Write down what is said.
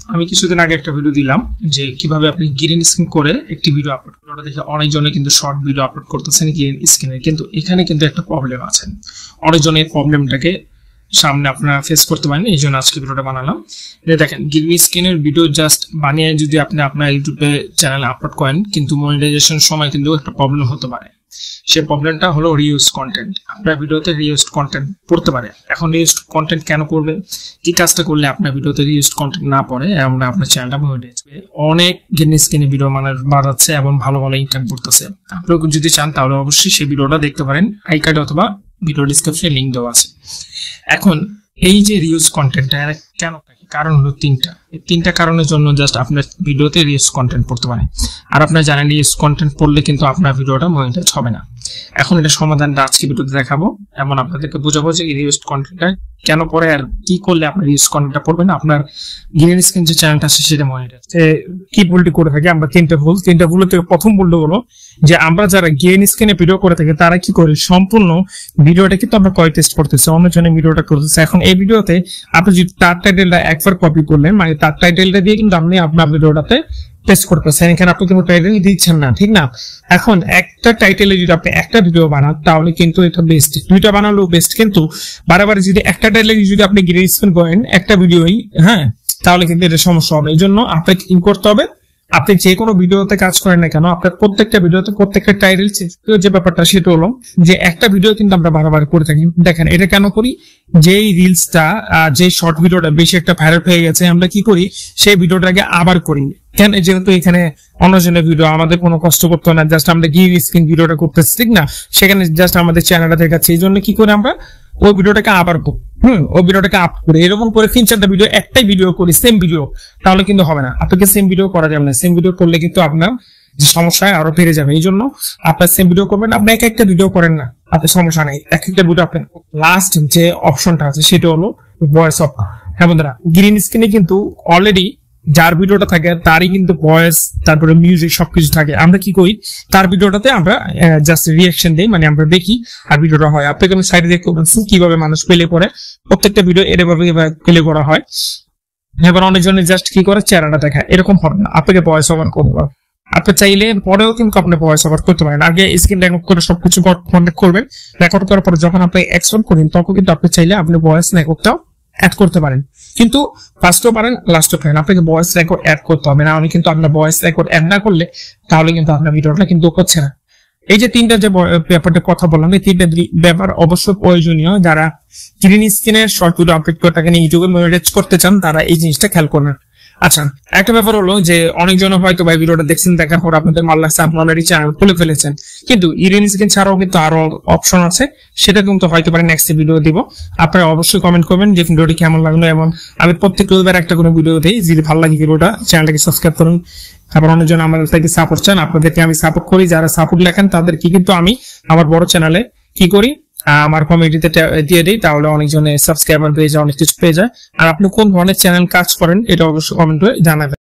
আমি কিছুদিন আগে একটা ভিডিও দিলাম যে কিভাবে আপনি গ্রিন স্ক্রিন করে একটি ভিডিও আপলোড করতে। ওটা দেখে অনেকজনে কিন্তু শর্ট ভিডিও আপলোড করতেছেন গ্রিন স্ক্রিনে, কিন্তু এখানে কিন্তু একটা প্রবলেম আছে। অনেকজনের প্রবলেমটাকে সামনে আপনারা ফেস করতে পারেন, এই জন্য আজকে ভিডিওটা বানালাম। দেখেন, গ্রিন স্ক্রিনের ভিডিও জাস্ট বানিয়ে যদি আপনি আপনার ইউটিউবে চ্যানেলে আপলোড করেন, কিন্তু মনিটাইজেশন সময় কিন্তু একটা প্রবলেম হতে পারে। সেই প্রবলেমটা হলো রিউজ কন্টেন্ট। আপনার ভিডিওতে রিউজড কন্টেন্ট পড়তে পারে। এখন রিউজড কন্টেন্ট কেন করবে, কি কাজটা করলে আপনার ভিডিওতে রিউজড কন্টেন্ট না পড়ে এবং আপনার চ্যানেলটা মনিটাইজ হবে? অনেক গ্রিন স্ক্রিনে ভিডিও মানুষ বানাচ্ছে এবং ভালো ভালো ইনকাম করতেছে। আপনি যদি চান তাহলে অবশ্যই সেই ভিডিওটা দেখতে পারেন, আই কার্ড অথবা ভিডিও ডিসক্রিপশনে লিংক দেওয়া আছে। এখন এই যে রিউজ কন্টেন্টটা কেন থাকে, কারণ হলো তিনটা। এই তিনটা কারণের জন্য জাস্ট আপনার ভিডিওতে রিউজ কন্টেন্ট পড়তে পারে। আর আপনার জানেন রিউজ কন্টেন্ট পড়লে কিন্তু আপনার ভিডিওটা মনিটাইজ হবে না। এখন এটা সমাধানটা আজকে ভিডিওতে দেখাবো, এমন আপনাদেরকে বোঝাবো যে রিউজ কন্টেন্টটা কেন পড়ে আর কি করলে আপনার রিউজ কন্টেন্টটা পড়বে না, আপনার গ্রিন স্ক্রিন যে চ্যানেলটা আছে সেটা মনিটাইজ। কি ভুলটি করে থাকি আমরা? তিনটা ভুল থেকে প্রথম ভুলটা হলো যে আমরা যারা গ্রিন স্ক্রিনে ভিডিও করে থাকি তারা কি করে, সম্পূর্ণ ভিডিওটা কিন্তু আমরা কয় টেস্ট করতেছি, অন্যজনের ভিডিওটা করতেছে। এখন এই ভিডিওতে আপনি যদি তার টাইটেলটা একবার কপি করলেন, মানে তার টাইটেলটা দিয়ে কিন্তু আপনি আপনার ভিডিওটাতে টেস্ট করতেছেন, এখানে আপনি কোনো টাইটেল দিচ্ছেন না, ঠিক না? এখন একটা টাইটেলে যদি আপনি একটা ভিডিও বানান তাহলে কিন্তু এটা বেস্ট, দুইটা বানালেও বেস্ট, কিন্তু বারবার যদি একটা টাইটেলে যদি আপনি গ্রিন স্ক্রিন করেন একটা ভিডিওই, হ্যাঁ, তাহলে কিন্তু এটা সমস্যা হবে। এই জন্য আপনাকে কি করতে হবে, আপনি যে কোনো ভিডিওতে কাজ করেন না কেন, আপনার প্রত্যেকটা ভিডিওতে প্রত্যেকটা টাইটেল যে ব্যাপারটা সেটা হলো যে একটা ভিডিও কিন্তু আমরা বারবার করে থাকি। দেখেন এটা কেন করি, যেই রিলসটা যে শর্ট ভিডিওটা বেশি একটা ভাইরাল হয়ে গেছে, আমরা কি করি সেই ভিডিওটাকে আবার করি। কেন? যেহেতু এখানে অন্যজনের ভিডিও, আমাদের কোনো কষ্ট করতে হয় না, জাস্ট আমরা গ্রিন স্ক্রিন ভিডিওটা করতেছি, ঠিক না? সেখানে জাস্ট আমাদের চ্যানেলটা দেখাচ্ছে, এই জন্য কি করে আমরা ওই ভিডিওটাকে আবার ওই ভিডিওটাকে আপ করে এরকম করে 3-4টা ভিডিও একটাই ভিডিও করি, সেম ভিডিও, তাহলে কিন্তু হবে না। আপনাকে সেম ভিডিও করা যাবে না, সেম ভিডিও করলে কিন্তু আপনার যে সমস্যা আরো বেড়ে যাবে। এই জন্য আপনার সেম ভিডিও করবেন, আপনি এক একটা ভিডিও করেন না, আপনার সমস্যা নেই, এক একটা ভিডিও আপনার। লাস্ট যে অপশনটা আছে সেটা হলো ভয়েস অফ। হ্যাঁ বন্ধুরা, গ্রিন স্ক্রিনে কিন্তু অলরেডি যার ভিডিওটা থাকে তারই কিন্তু ভয়েস, তারপরে মিউজিক সবকিছু থাকে। আমরা কি করি, তার ভিডিওটাতে আমরা জাস্ট রিয়াকশন দিই, মানে আমরা দেখি আর ভিডিওটা হয়। আপনাকে আমি সাইডে দেখতে পাচ্ছি কিভাবে মানুষ প্লে করে, প্রত্যেকটা ভিডিও এভাবে প্লে করা হয়। এবার অনেকজনের জাস্ট কি করে চেহারাটা দেখায়, এরকম হবে না, আপনাকে ভয়েস ওভার করতে হবে। আপনি চাইলে পরেও কিন্তু আপনি ভয়েস ওভার করতে পারেন। আগে স্ক্রিন রেকর্ড করে সবকিছু কন্ট্যাক্ট করবেন, রেকর্ড করার পর যখন আপনি এক্সপোর্ট করেন তখন কিন্তু আপনি চাইলে আপনি ভয়েস রেকর্ডটাও অ্যাড করতে পারেন, কিন্তু ফার্স্টও পারেন লাস্টও পারেন। আপনাকে ভয়েস রেকর্ড অ্যাড করতে হবে না, আমি কিন্তু আপনার ভয়েস রেকর্ড অ্যাড না করলে তাহলে কিন্তু আপনার ভিডিওটা কিন্তু হচ্ছে না। এই যে তিনটা যে ব্যাপারটা কথা বললাম, এই তিনটা ব্যাপার অবশ্যই প্রয়োজনীয়। যারা গ্রিন স্ক্রিনের শর্ট ভিডিও আপলোড করে থাকেন, ইউটিউবে মনিটাইজ করতে চান, তারা এই জিনিসটা খেয়াল করবেন। আচ্ছা, একটা ব্যাপার হলো যে অনেকজন হয়তো ভাই ভিডিওটা দেখছেন, দেখার পর আপনাদের মাল লাগছে, আপনি অলরেডি চ্যানেল খুলে ফেলেছেন, কিন্তু গ্রিন স্ক্রিন ছাড়াও কিন্তু আরো অপশন আছে, সেটা কিন্তু হয়তো পারে নেক্সট ভিডিও দিব। আপনারা অবশ্যই কমেন্ট করবেন যে ভিডিওটি কেমন লাগলো, এবং আমি প্রত্যেক রবিবার একটা কোনো ভিডিও দিই। যদি ভালো লাগে ভিডিওটা, চ্যানেলটাকে সাবস্ক্রাইব করুন। আবার অনেকজন আমাদের থেকে সাপোর্ট চান, আপনাদেরকে আমি সাপোর্ট করি। যারা সাপোর্ট লেখেন তাদেরকে কিন্তু আমি আমার বড় চ্যানেলে কি করি, আমার কমিউনিটিতে দিয়ে দিই, তাহলে অনেকজনের সাবস্ক্রাইবার পেয়ে যায়, অনেক কিছু পেয়ে যায়। আর আপনি কোন ধরনের চ্যানেল কাজ করেন এটা অবশ্যই কমেন্টে জানাবেন।